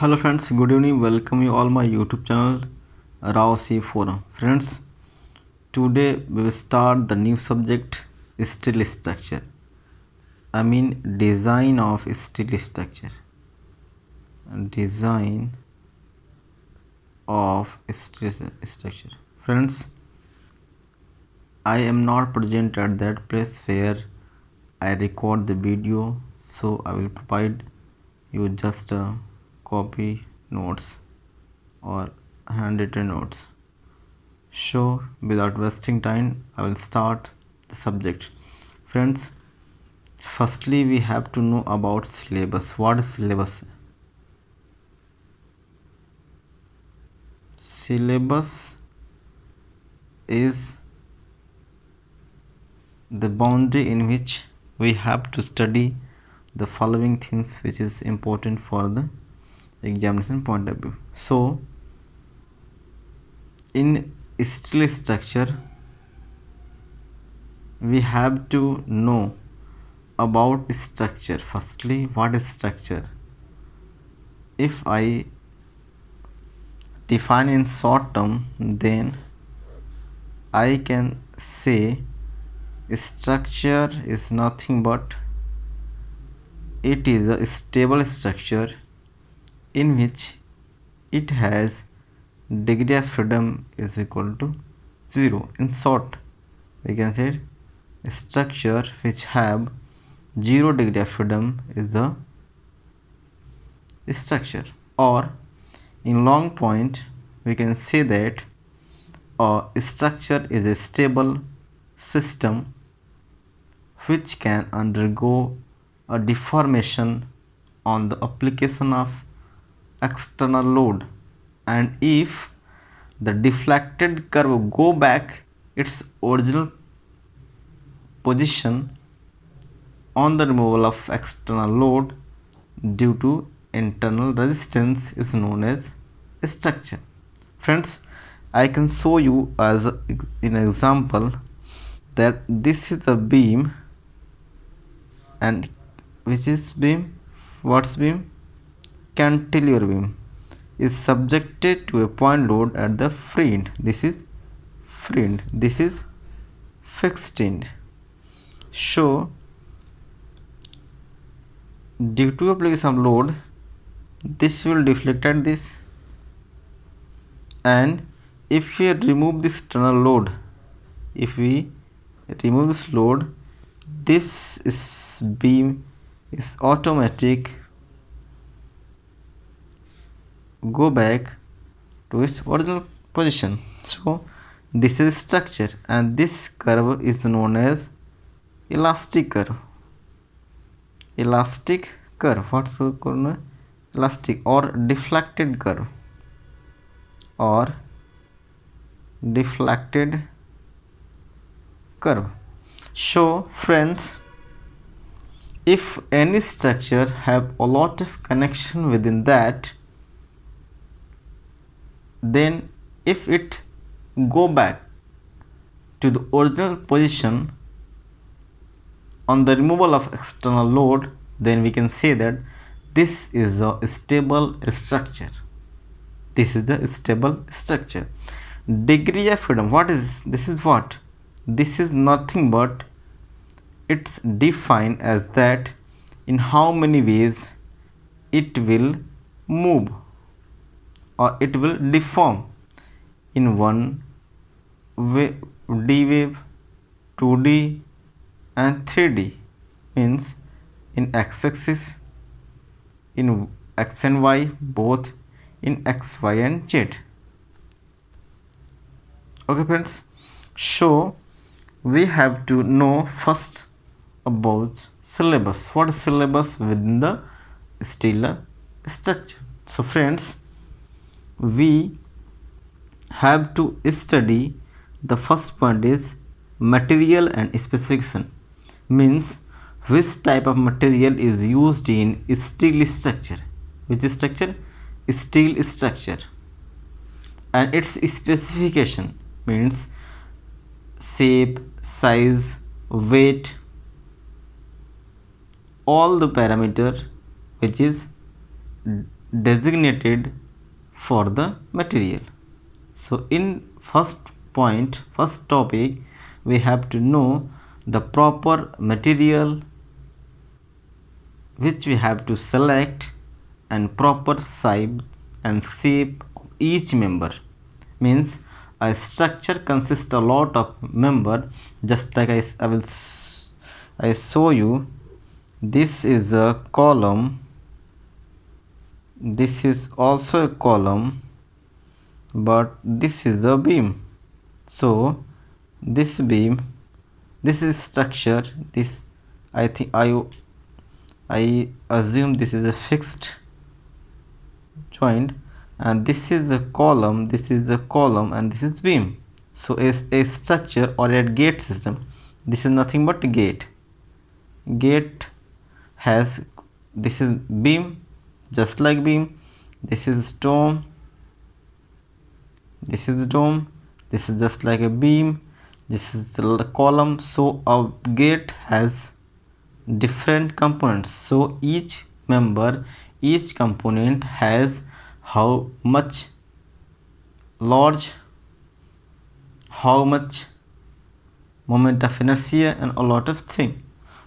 Hello friends, good evening. Welcome you all my YouTube channel Rao C Forum. Friends, today we will start the new subject steel structure. I mean design of steel structure. Design of steel structure. Friends, I am not present at that place where I record the video, so I will provide you just copy notes or handwritten notes. So without wasting time, I will start the subject. Friends, firstly we have to know about syllabus. What is syllabus? Syllabus is the boundary in which we have to study the following things which is important for the examination point of view. So in steel structure we have to know about structure. Firstly, what is structure? If I define in short term, then I can say structure is nothing but it is a stable structure in which it has degree of freedom is equal to 0. In short, we can say structure which have 0 degree of freedom is a structure, or in long point we can say that a structure is a stable system which can undergo a deformation on the application of external load, and if the deflected curve go back its original position on the removal of external load due to internal resistance is known as structure. Friends, I can show you as an example that this is a beam, and which is beam? What's beam? Cantilever beam is subjected to a point load at the free end. This is free end. This is fixed end. So due to application of load, this will deflect at this, and if we remove this external load, if we remove this load, this is beam is automatic go back to its original position. So this is structure, and this curve is known as elastic curve. Elastic curve. What's called elastic or deflected curve, or deflected curve. So friends, if any structure have a lot of connection within that, then if it go back to the original position on the removal of external load, then we can say that this is a stable structure. This is a stable structure. Degree of freedom, what is this? Is what? This is nothing but it's defined as that in how many ways it will move or it will deform in one way, D wave, 2D and 3D, means in x-axis, in x and y, both in x, y and z. Okay friends, so we have to know first about syllabus. What is syllabus within the steel structure? So friends, we have to study the first point is material and specification, means which type of material is used in steel structure. Which structure? Steel structure. And its specification means shape, size, weight, all the parameter which is designated for the material. So in first topic, we have to know the proper material which we have to select and proper size and shape of each member. Means a structure consists a lot of member, just like I show you. This is a column, this is also a column, but this is a beam. So this beam, this is structure, this I assume this is a fixed joint, and this is a column, this is a column, and this is beam. So a structure or a gate system, this is nothing but gate has, this is beam, just like beam, this is dome, this is dome, this is just like a beam, this is the column. So a gate has different components. So each member, each component has how much large, how much moment of inertia, and a lot of things.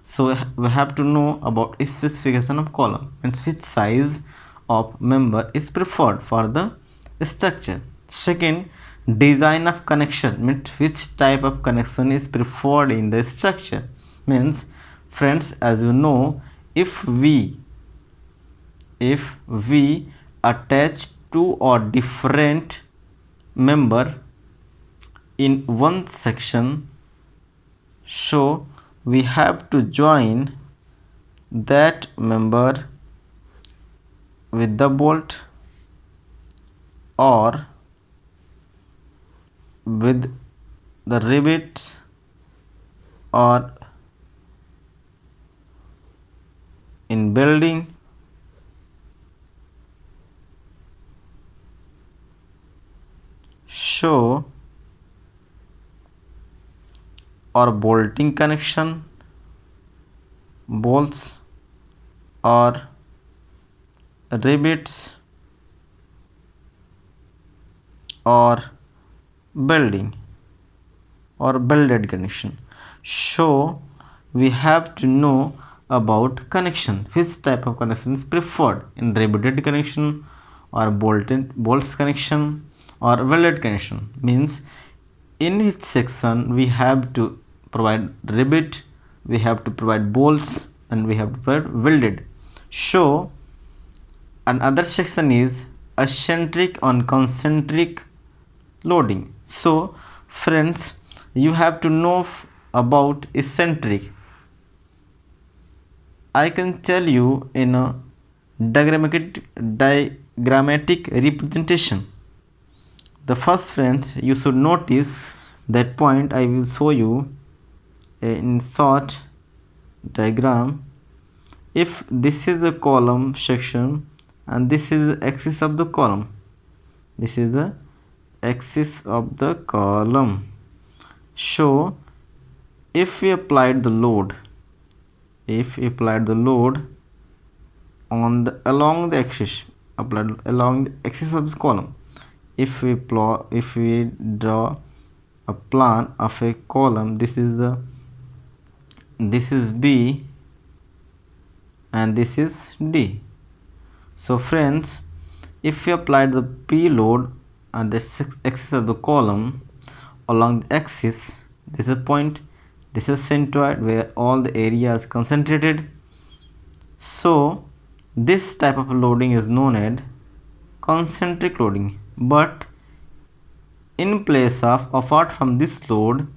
So we have to know about specification of column and which size of member is preferred for the structure. Second, design of connection, means which type of connection is preferred in the structure. Means friends, as you know, if we attach two or different member in one section, so we have to join that member with the bolt or with the rivets or in building. So or bolting connection, bolts or rivets or building or welded connection. So we have to know about connection, which type of connection is preferred in riveted connection or bolts connection or welded connection. Means in each section we have to provide rivet, we have to provide bolts, and we have to provide welded. So another section is eccentric and concentric loading. So friends, you have to know about eccentric. I can tell you in a diagrammatic representation. The first, friends, you should notice that point. I will show you in short diagram. If this is the column section and this is the axis of the column, this is the axis of the column. So if we applied the load, on the along the axis, applied along the axis of this column, if we draw a plan of a column, this is B and this is D. So friends, if we applied the P load on the axis of the column along the axis, this is a point, this is centroid where all the area is concentrated. So this type of loading is known as concentric loading. But in place of, apart from this load,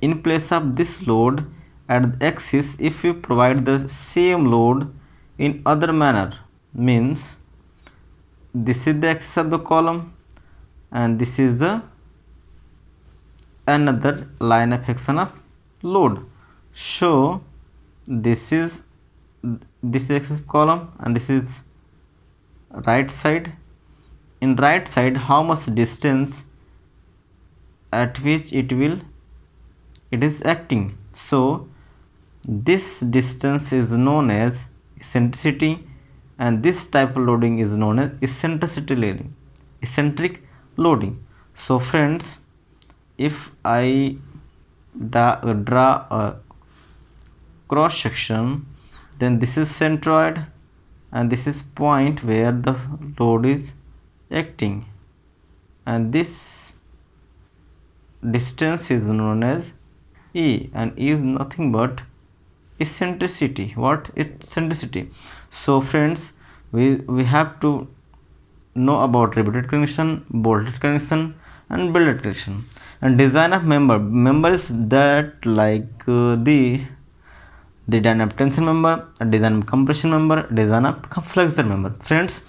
in place of this load at the axis, if we provide the same load in other manner, means this is the axis of the column and this is the another line of action of load. So this is axis column and this is right side. In right side, how much distance at which it is acting. So this distance is known as eccentricity, and this type of loading is known as eccentric loading. So friends, if I draw a cross section, then this is centroid and this is point where the load is acting, and this distance is known as E, and E is nothing but eccentricity. What eccentricity? So friends, we have to know about riveted connection, bolted connection, and billet connection. And design of member is that like the design of tension member, design of compression member, design of flexure member. Friends,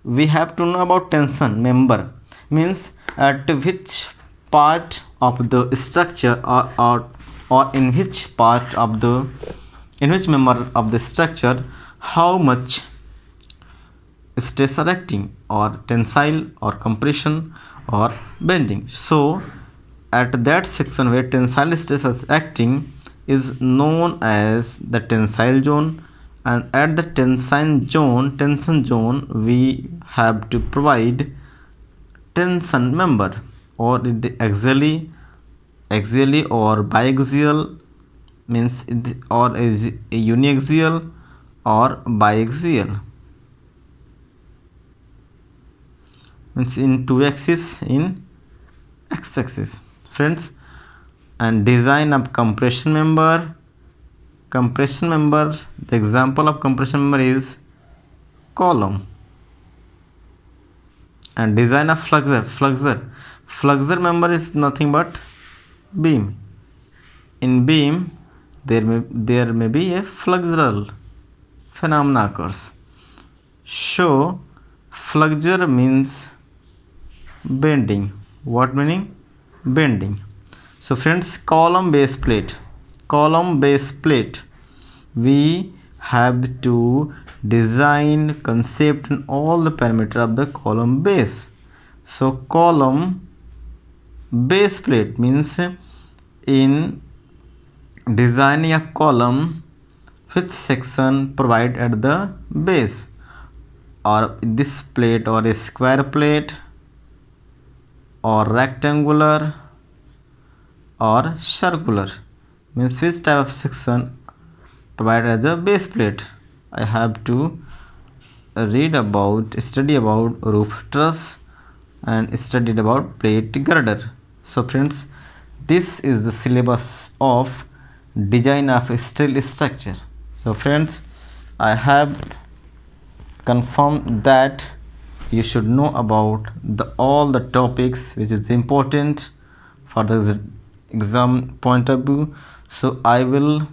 we have to know about tension member, means at which part of the structure or in which part of the in which member of the structure how much stress are acting, or tensile or compression or bending. So at that section where tensile stress is acting is known as the tensile zone, and at the tension zone we have to provide tension member, or the axially or biaxial, means or is uniaxial or biaxial, means in two axis, in x axis. Friends, and design of compression member, the example of compression member is column. And design of flexure member is nothing but beam. In beam there may be a flexural phenomena occurs. So flexure means bending. What meaning? Bending. So friends, column base plate, we have to design, concept and all the parameter of the column base. So column base plate means in designing a column, which section provide at the base, or this plate, or a square plate, or rectangular, or circular, means which type of section provided as a base plate. I have to study about roof truss and studied about plate girder. So friends, this is the syllabus of design of steel structure. So friends, I have confirmed that you should know about all the topics which is important for the exam point of view. So I will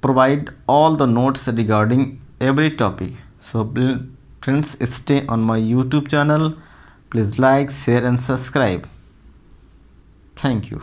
provide all the notes regarding every topic. So friends, stay on my YouTube channel. Please like, share and subscribe. Thank you.